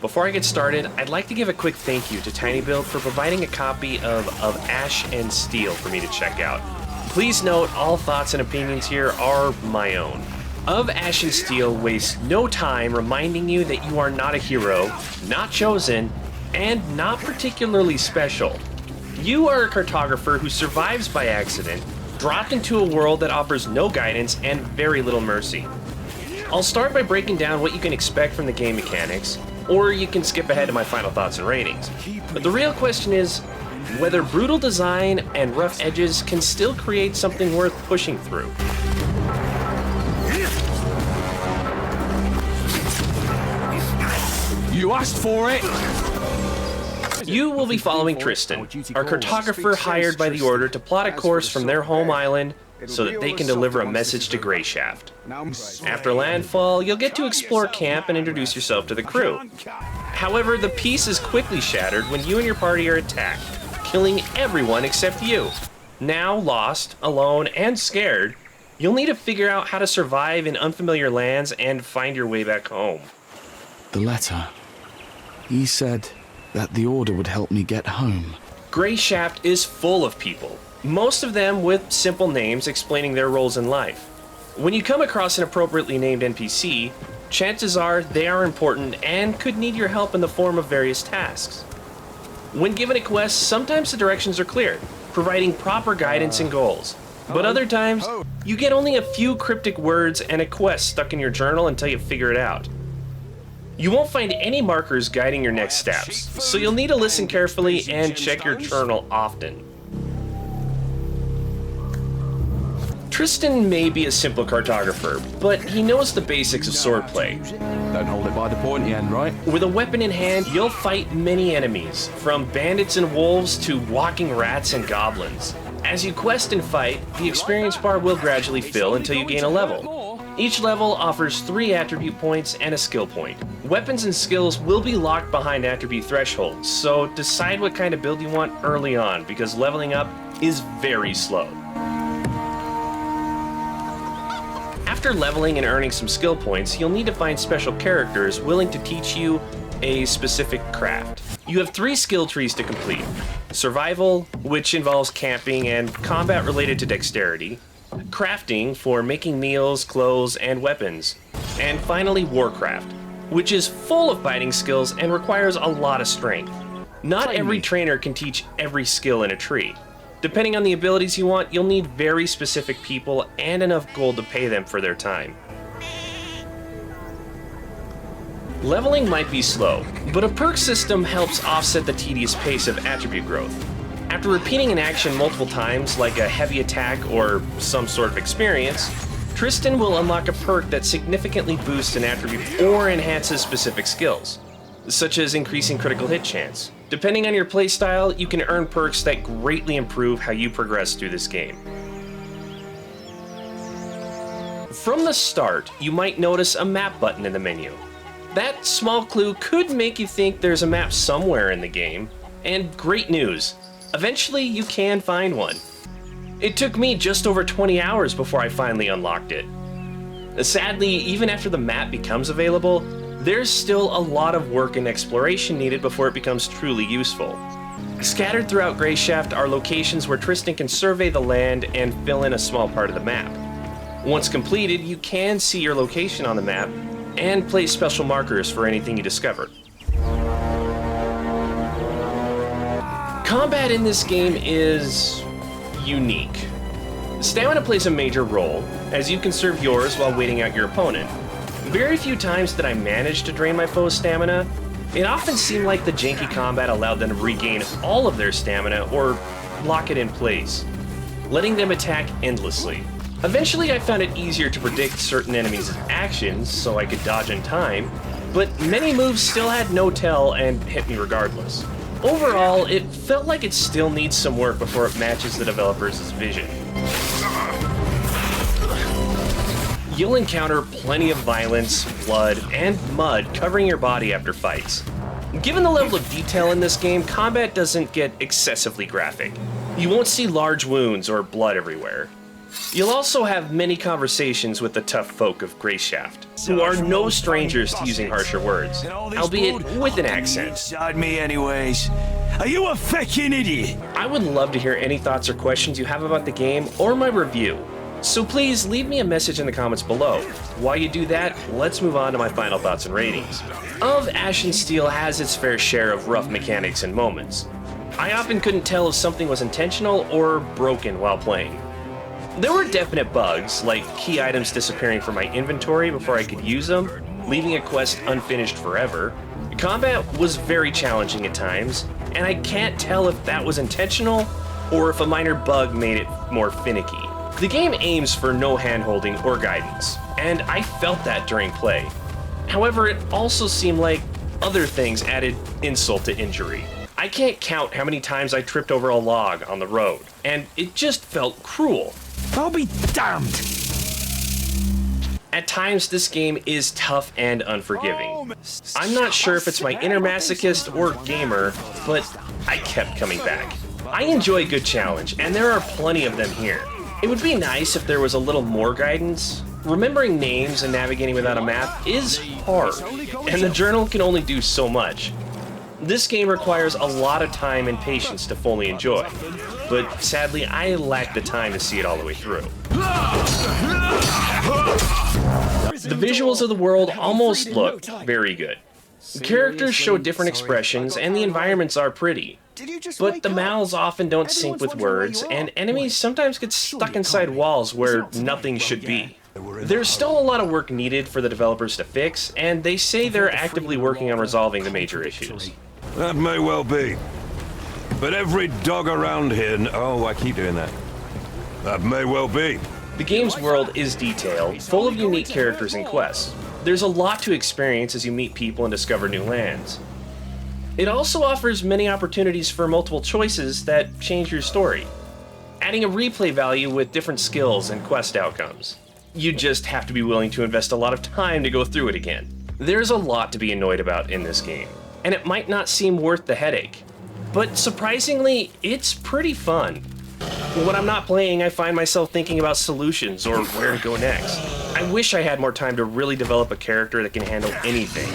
Before I get started, I'd like to give a quick thank you to tinyBuild for providing a copy of Ash and Steel for me to check out. Please note, all thoughts and opinions here are my own. Of Ash and Steel wastes no time reminding you that you are not a hero, not chosen, and not particularly special. You are a cartographer who survives by accident, dropped into a world that offers no guidance and very little mercy. I'll start by breaking down what you can expect from the game mechanics, or you can skip ahead to my final thoughts and ratings. But the real question is whether brutal design and rough edges can still create something worth pushing through. You asked for it! You will be following Tristan, our cartographer hired by the Order to plot a course from their home island so that they can deliver a message to Greyshaft. After landfall, you'll get to explore camp and introduce yourself to the crew. However, the peace is quickly shattered when you and your party are attacked, killing everyone except you. Now lost, alone, and scared, you'll need to figure out how to survive in unfamiliar lands and find your way back home. The letter. He said that the Order would help me get home. Greyshaft is full of people, most of them with simple names explaining their roles in life. When you come across an appropriately named NPC, chances are they are important and could need your help in the form of various tasks. When given a quest, sometimes the directions are clear, providing proper guidance and goals. But other times, you get only a few cryptic words and a quest stuck in your journal until you figure it out. You won't find any markers guiding your next steps, so you'll need to listen carefully and check your journal often. Tristan may be a simple cartographer, but he knows the basics of swordplay. Don't hold it by the pointy end, right? With a weapon in hand, you'll fight many enemies, from bandits and wolves to walking rats and goblins. As you quest and fight, the experience bar will gradually fill until you gain a level. Each level offers 3 attribute points and a skill point. Weapons and skills will be locked behind attribute thresholds, so decide what kind of build you want early on, because leveling up is very slow. After leveling and earning some skill points, you'll need to find special characters willing to teach you a specific craft. You have 3 skill trees to complete. Survival, which involves camping and combat related to dexterity. Crafting, for making meals, clothes, and weapons. And finally, Warcraft, which is full of fighting skills and requires a lot of strength. Not every trainer can teach every skill in a tree. Depending on the abilities you want, you'll need very specific people and enough gold to pay them for their time. Leveling might be slow, but a perk system helps offset the tedious pace of attribute growth. After repeating an action multiple times, like a heavy attack or some sort of experience, Tristan will unlock a perk that significantly boosts an attribute or enhances specific skills, such as increasing critical hit chance. Depending on your playstyle, you can earn perks that greatly improve how you progress through this game. From the start, you might notice a map button in the menu. That small clue could make you think there's a map somewhere in the game, and great news! Eventually, you can find one. It took me just over 20 hours before I finally unlocked it. Sadly, even after the map becomes available, there's still a lot of work and exploration needed before it becomes truly useful. Scattered throughout Greyshaft are locations where Tristan can survey the land and fill in a small part of the map. Once completed, you can see your location on the map and place special markers for anything you discover. Combat in this game is unique. Stamina plays a major role, as you conserve yours while waiting out your opponent. Very few times did I manage to drain my foe's stamina. It often seemed like the janky combat allowed them to regain all of their stamina or lock it in place, letting them attack endlessly. Eventually I found it easier to predict certain enemies' actions so I could dodge in time, but many moves still had no tell and hit me regardless. Overall, it felt like it still needs some work before it matches the developers' vision. You'll encounter plenty of violence, blood, and mud covering your body after fights. Given the level of detail in this game, combat doesn't get excessively graphic. You won't see large wounds or blood everywhere. You'll also have many conversations with the tough folk of Greyshaft. who are no strangers to using harsher words, albeit with an accent. Inside me anyways. Are you a fucking idiot? I would love to hear any thoughts or questions you have about the game or my review, so please leave me a message in the comments below. While you do that, let's move on to my final thoughts and ratings. Of Ash and Steel has its fair share of rough mechanics and moments. I often couldn't tell if something was intentional or broken while playing. There were definite bugs, like key items disappearing from my inventory before I could use them, leaving a quest unfinished forever. Combat was very challenging at times, and I can't tell if that was intentional or if a minor bug made it more finicky. The game aims for no handholding or guidance, and I felt that during play. However, it also seemed like other things added insult to injury. I can't count how many times I tripped over a log on the road, and it just felt cruel. I'll be damned. At times, this game is tough and unforgiving. I'm not sure if it's my inner masochist or gamer, but I kept coming back. I enjoy a good challenge, and there are plenty of them here. It would be nice if there was a little more guidance. Remembering names and navigating without a map is hard, and the journal can only do so much. This game requires a lot of time and patience to fully enjoy, but sadly I lack the time to see it all the way through. The visuals of the world almost look very good. The characters show different expressions and the environments are pretty, but the mouths often don't sync with words and enemies sometimes get stuck inside walls where nothing should be. There's still a lot of work needed for the developers to fix, and they say they're actively working on resolving the major issues. That may well be. But every dog around here... Oh, I keep doing that. That may well be. The game's world is detailed, full of unique characters and quests. There's a lot to experience as you meet people and discover new lands. It also offers many opportunities for multiple choices that change your story, adding a replay value with different skills and quest outcomes. You just have to be willing to invest a lot of time to go through it again. There's a lot to be annoyed about in this game, and it might not seem worth the headache, but surprisingly, it's pretty fun. When I'm not playing, I find myself thinking about solutions or where to go next. I wish I had more time to really develop a character that can handle anything.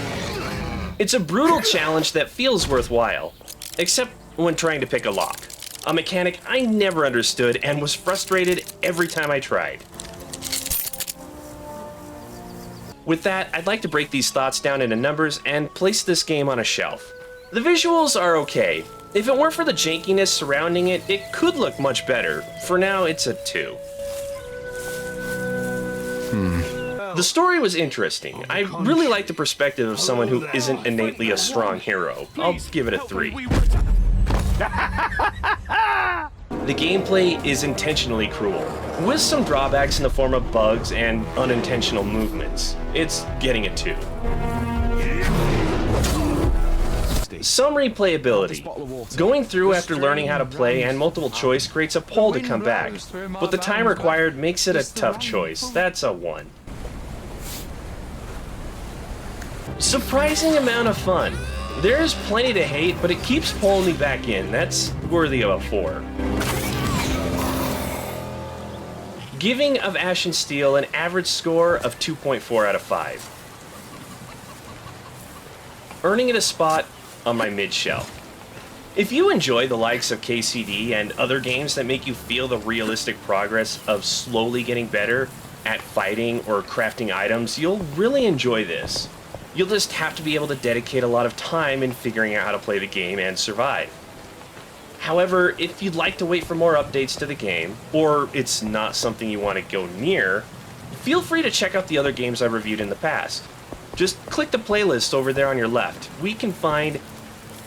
It's a brutal challenge that feels worthwhile, except when trying to pick a lock, a mechanic I never understood and was frustrated every time I tried. With that, I'd like to break these thoughts down into numbers and place this game on a shelf. The visuals are okay. If it weren't for the jankiness surrounding it, it could look much better. For now, it's a 2. The story was interesting. I really like the perspective of someone who isn't innately a strong hero. I'll give it a 3. The gameplay is intentionally cruel, with some drawbacks in the form of bugs and unintentional movements. It's getting a 2. Some replayability. Going through after learning how to play and multiple choice creates a pull to come back, but the time required makes it a tough choice. That's a 1. Surprising amount of fun. There's plenty to hate, but it keeps pulling me back in. That's worthy of a 4. Giving of Ash and Steel an average score of 2.4 out of 5. Earning it a spot on my mid-shelf. If you enjoy the likes of KCD and other games that make you feel the realistic progress of slowly getting better at fighting or crafting items, you'll really enjoy this. You'll just have to be able to dedicate a lot of time in figuring out how to play the game and survive. However, if you'd like to wait for more updates to the game, or it's not something you want to go near, feel free to check out the other games I've reviewed in the past. Just click the playlist over there on your left. We can find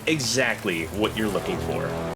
exactly what you're looking for.